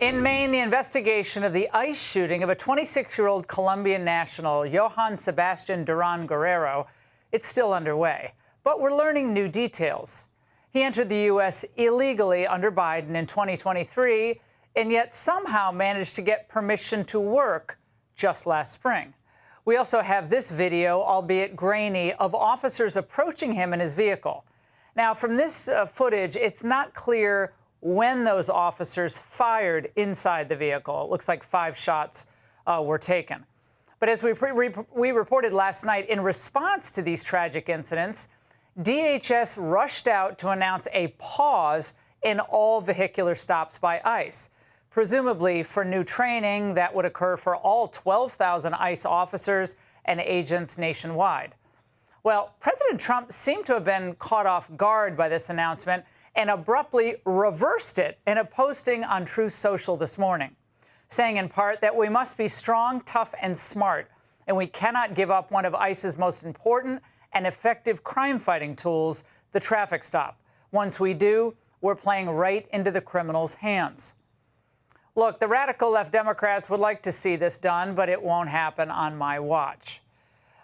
In Maine, the investigation of the ICE shooting of a 26-year-old Colombian national, Johann Sebastian Duran Guerrero, it's still underway. But we're learning new details. He entered the U.S. illegally under Biden in 2023, and yet somehow managed to get permission to work just last spring. We also have this video, albeit grainy, of officers approaching him in his vehicle. Now, from this footage, it's not clear when those officers fired inside the vehicle. It looks like 5 shots were taken. But as we reported last night, in response to these tragic incidents, DHS rushed out to announce a pause in all vehicular stops by ICE, presumably for new training that would occur for all 12,000 ICE officers and agents nationwide. Well, President Trump seemed to have been caught off guard by this announcement and abruptly reversed it in a posting on Truth Social this morning, saying in part that we must be strong, tough, and smart, and we cannot give up one of ICE's most important and effective crime-fighting tools, the traffic stop. Once we do, we're playing right into the criminals' hands. Look, the radical left Democrats would like to see this done, but it won't happen on my watch.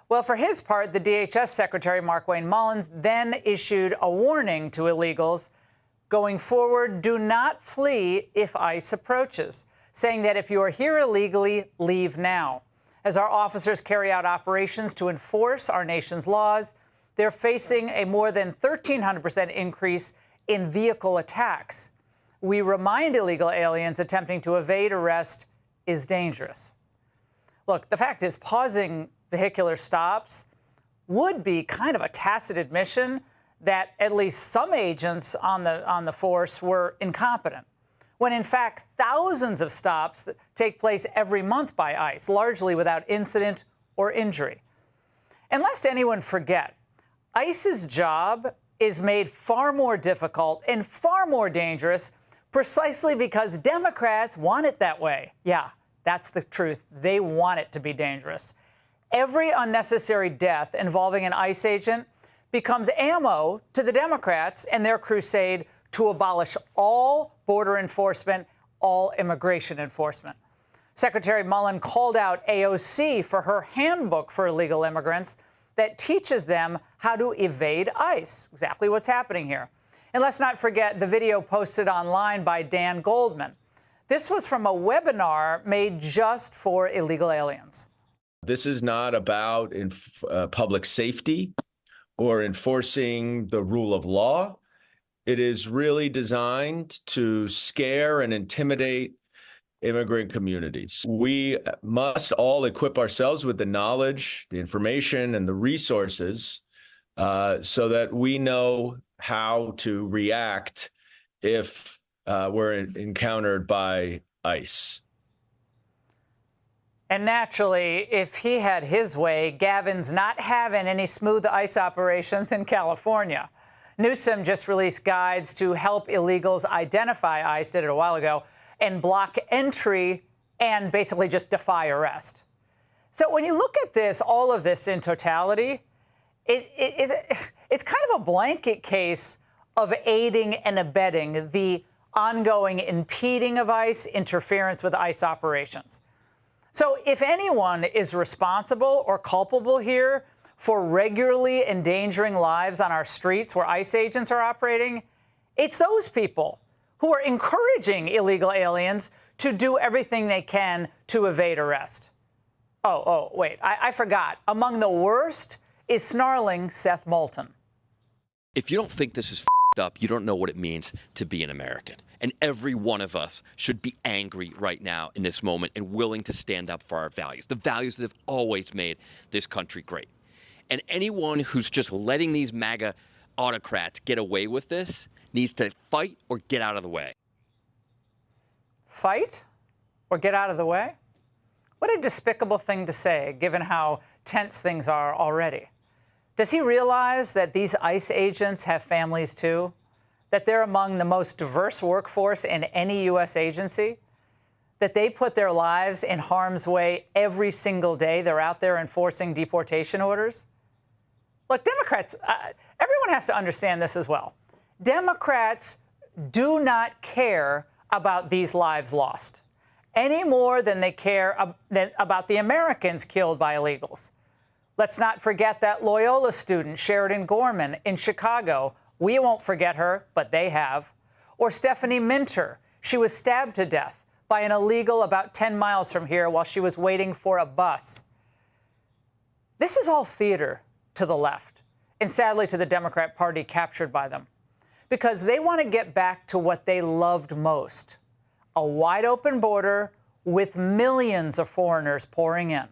Well, for his part, the DHS Secretary Markwayne Mullins then issued a warning to illegals: going forward, do not flee if ICE approaches, saying that if you are here illegally, leave now. As our officers carry out operations to enforce our nation's laws, they're facing a more than 1,300% increase in vehicle attacks. We remind illegal aliens attempting to evade arrest is dangerous. Look, the fact is, pausing vehicular stops would be kind of a tacit admission that at least some agents on the force were incompetent, when in fact thousands of stops that take place every month by ICE, largely without incident or injury. And lest anyone forget, ICE's job is made far more difficult and far more dangerous precisely because Democrats want it that way. Yeah, that's the truth. They want it to be dangerous. Every unnecessary death involving an ICE agent becomes ammo to the Democrats and their crusade to abolish all border enforcement, all immigration enforcement. Secretary Mullen called out AOC for her handbook for illegal immigrants that teaches them how to evade ICE, exactly what's happening here. And let's not forget the video posted online by Dan Goldman. This was from a webinar made just for illegal aliens. This is not about public safety or enforcing the rule of law. It is really designed to scare and intimidate immigrant communities. We must all equip ourselves with the knowledge, the information, and the resources so that we know how to react if we're encountered by ICE. And naturally, if he had his way, Gavin's not having any smooth ICE operations in California. Newsom just released guides to help illegals identify ICE, did it a while ago, and block entry and basically just defy arrest. So when you look at this, all of this in totality, it's kind of a blanket case of aiding and abetting the ongoing impeding of ICE, interference with ICE operations. So if anyone is responsible or culpable here for regularly endangering lives on our streets where ICE agents are operating, it's those people who are encouraging illegal aliens to do everything they can to evade arrest. Oh, wait, I forgot. Among the worst is snarling Seth Moulton. If you don't think this is up, you don't know what it means to be an American. And every one of us should be angry right now in this moment and willing to stand up for our values, the values that have always made this country great. And anyone who's just letting these MAGA autocrats get away with this needs to fight or get out of the way. Fight or get out of the way? What a despicable thing to say, given how tense things are already. Does he realize that these ICE agents have families too? That they're among the most diverse workforce in any U.S. agency? That they put their lives in harm's way every single day they're out there enforcing deportation orders? Look, Democrats, everyone has to understand this as well. Democrats do not care about these lives lost, any more than they care about the Americans killed by illegals. Let's not forget that Loyola student, Sheridan Gorman, in Chicago. We won't forget her, but they have. Or Stephanie Minter. She was stabbed to death by an illegal about 10 miles from here while she was waiting for a bus. This is all theater to the left, and sadly to the Democrat Party captured by them, because they want to get back to what they loved most, a wide open border with millions of foreigners pouring in.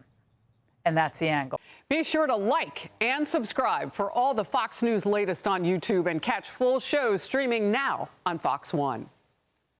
And that's The Angle. Be sure to like and subscribe for all the Fox News latest on YouTube and catch full shows streaming now on Fox One.